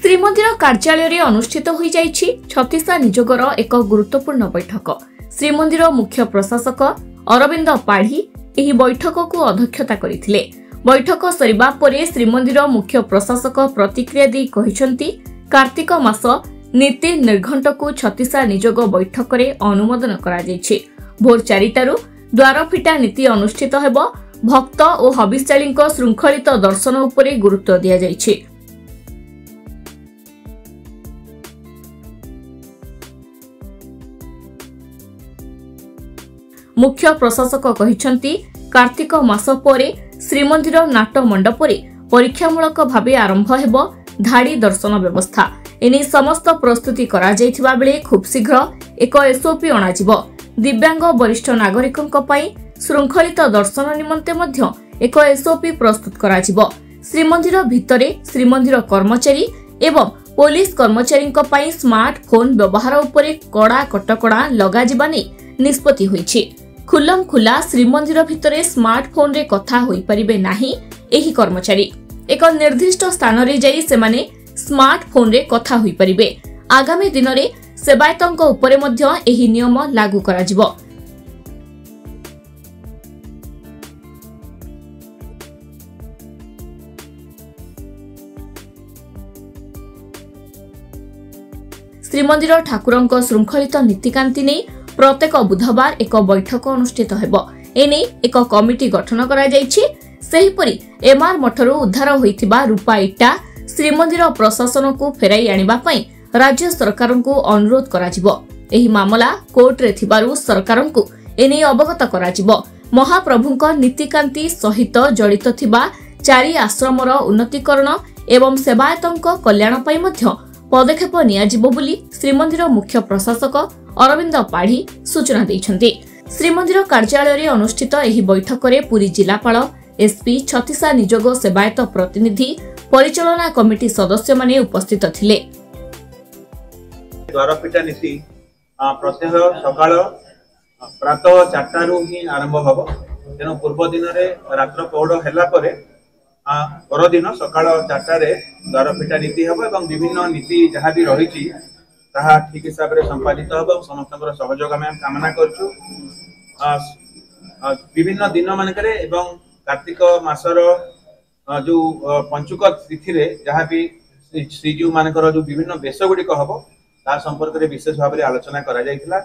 श्रीमंदिर कार्यालय अनुष्ठित हो जाइछि छत्तीसा नियोगर एक गुरुत्वपूर्ण बैठक। श्रीमंदिर मुख्य प्रशासक अरविंद पाढ़ी एही बैठक को अध्यक्षता करथिले। बैठक सरिबा परे श्रीमंदिर मुख्य प्रशासक प्रतिक्रिया दी कहिसंती कार्तिक मास नीति निर्घंट को छत्तीसा नियोग बैठक रे अनुमोदन करा जाइछि। भोर 4टारु द्वार फिटा नीति अनुष्ठित हेबो। भक्त और हबिष्याली श्रृंखलित दर्शन उपरे गुरुत्व दिया जाइछि। मुख्य प्रशासक कहिसंती कार्तिक मास परे श्रीमंदिर नाट मंडपरे परीक्षामूलक भावे आरंभ हेबो धाड़ी दर्शन व्यवस्था। एने समस्त प्रस्तुति करा जायथिबा बेले खूब शीघ्र एक एसओपी अणाजिबो। दिव्यांग वरिष्ठ नागरिकंक पई श्रृंखलित दर्शन निमंते मध्य एक एसओपी प्रस्तुत कराजिबो। श्रीमंदिर भितरे श्रीमंदिर कर्मचारी एवं पुलिस कर्मचारींक पई स्मार्टफोन व्यवहार उपरे कड़ा कटकड़ा लगा जिबा नै निष्पत्ति होईछि। खुल्लम खुला श्रीमंदिर भितरे स्मार्टफोन रे कथा होई परिबे नाही। एही कर्मचारी एक निर्दिष्ट स्थान रे जाई सेमाने स्मार्टफोन रे कथा होई परिबे। आगामी दिन रे सेवायतंक उपरे मध्य एही नियम लागू करा जिवो। श्रीमंदिर ठाकुरंक श्रृंखलित नीतिकांति नै प्रत्येक बुधवार एक बैठक अनुष्ठित हेबो। एने एक कमिटी गठन करा जायछि। सेहिपरि एमआर मठरू उद्धार होइतिबा रूपा इटा श्रीमंदिर प्रशासन को फेराई आनिबा पई राज्य सरकार को अनुरोध करा जिवो। एही मामला कोर्ट रे थिबारु सरकार को एने अवगत करा जिवो। महाप्रभुंक नीतिकांति सहित जड़ित थिबा 4 आश्रमर उन्नतीकरण एवं सेवायतंक कल्याण पई मध्य पदक्षेप नियाजिबो बोली श्रीमंदिर मुख्य प्रशासक अरविंद पाढ़ी सूचना दैछन्ति। श्रीमंदिर कार्यालय रे अनुष्ठित एही बैठक रे पुरी जिलापाल एसपी छत्तीसा नियोग सेवायत प्रतिनिधि परिचालना कमिटी सदस्य माने उपस्थित थिले। द्वारपिटा नीति प्रत्यह सकाळ प्रातः 4टारु ही आरंभ हबो। तेनो पूर्व दिन रे रात्र पौड़ हैला परे परदिन सकाळ 4टारे द्वारपिटा नीति हबो एवं विभिन्न नीति जहा भी रहिछि ताहा ठीक हिसाब रे संपादित हबो। समस्तकर सहयोग हम कामना करछु। विभिन्न दिन मानकरे एवं कार्तिक मासर जो पंचुक तिथि रे जहा भी श्रीजीव मानकर जो विभिन्न वेश गुडी हबो ता संपर्क रे विशेष भाव रे आलोचना करा जायतिला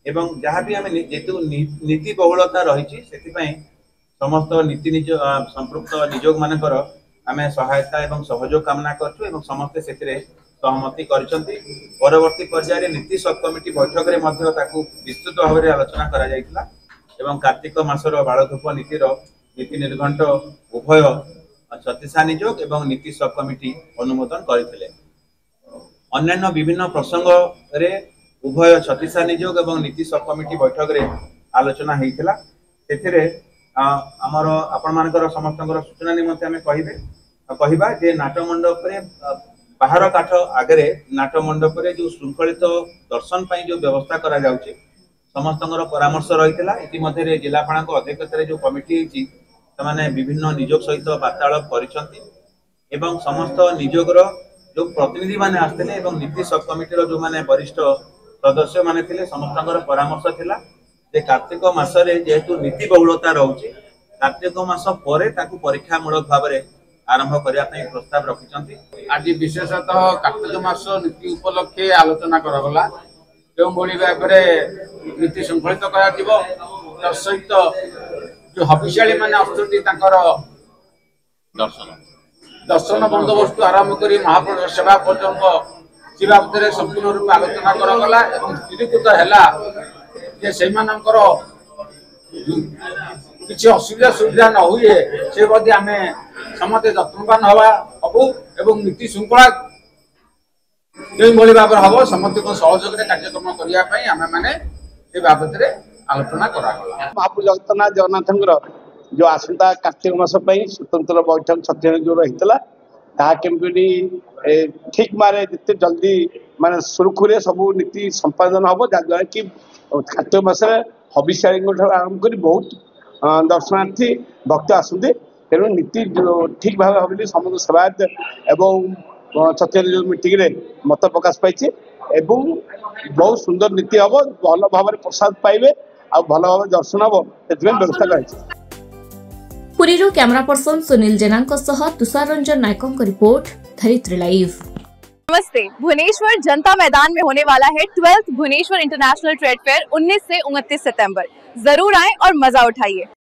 एवं जहा भी हमें जेतु नीति बहुलता रहिछि सेति पई समस्त नीति निज संपृक्त नियोग मानकर आमे सहायता एवं सहयोग कामना करछु एवं समस्त सेतिरे सहमति करिसंती। परवर्ती पर्याय रे नीति सब कमिटी बैठक रे मध्य ताकू विस्तृत भाव रे आलोचना करा जायतिला एवं कार्तिक मासर बाळधूप नीति निर्घंट उभय छत्तीसा नियोग एवं नीति सब कमिटी अनुमोदन करथिले। अन्यान्य विभिन्न प्रसंग रे उभय छत्तीसा नियोग एवं नीति सब कमिटी बैठक रे आलोचना हेइथिला। सेथिरे आमर आपण मानकर समस्तकर सूचना निमंते आमे कहिबा जे नाट मंडप रे बाहर काठ आगे नाट मंडप रे जो श्रृंखलित दर्शन पई जो व्यवस्था करा जाउची समस्तकर परामर्श रहितला। इति मध्ये रे जिलापाल को अध्यक्षता रे जो कमिटी हेची तमाने विभिन्न नियोग सहित वार्तालाप करिसंती एवं समस्त नियोगर जो प्रतिनिधि माने आस्तेले एवं नीति सब कमिटी रो जो माने वरिष्ठ सदस्य माने थिले समस्तकर परामर्श थिला जे कार्तिक मास रे जेतु नीति बहुलता रहउची कार्तिक मास परे ताकू परीक्षामूलक भाव रे आरंभ करिया पई प्रस्ताव रखिसंती। आज विशेषतः कार्तिक मास नीति उपलक्षे आलोचना करगला जो बड़ी भाव में नीति श्रृंखलित कर सहित जो हबिष्याली मैंने आसुच्च दर्शन बंदोबस्त आरंभ कर महाप्रभु सेवा पर्यंत से बाबद संपूर्ण रूप आलोचना करगला स्थिरीकृत है से किसी असुविधा सुविधा न हुए से बदे आम समस्ते जत्नवान हवा हबू एवं नीति श्रृंखला जो भाव हम समस्त सहयोग कार्यक्रम करने आम मैंने बाबद आलोचना करागला। महाप्रभु जगन्नाथ जो आसंता कार्तिक मास स्वतंत्र बैठक छत्तीसगढ़ होता ताहा केमती ठीक मारे जिते जल्दी माने सुरखुरे सब नीति संपादन हम जहाँद्वारा कि कार्तिक मास हबिष्याली आरंभ कर बहुत दर्शनार्थी भक्त आसते तेणु नीति ठीक भाव समस्त सेवायत एवं छत्तीस मीटिंग मत प्रकाश पाई बहुत सुंदर नीति हम भल भाव प्रसाद पाइबे आ भल भाव दर्शन हम व्यवस्था कर पुरीरो कैमरा पर्सन सुनील जेना तुषार रंजन नायकों रिपोर्ट धरित्री लाइव। नमस्ते। भुवनेश्वर जनता मैदान में होने वाला है 12th Bhubaneswar international trade fair 19 से 29 सितंबर। जरूर आएं और मजा उठाइए।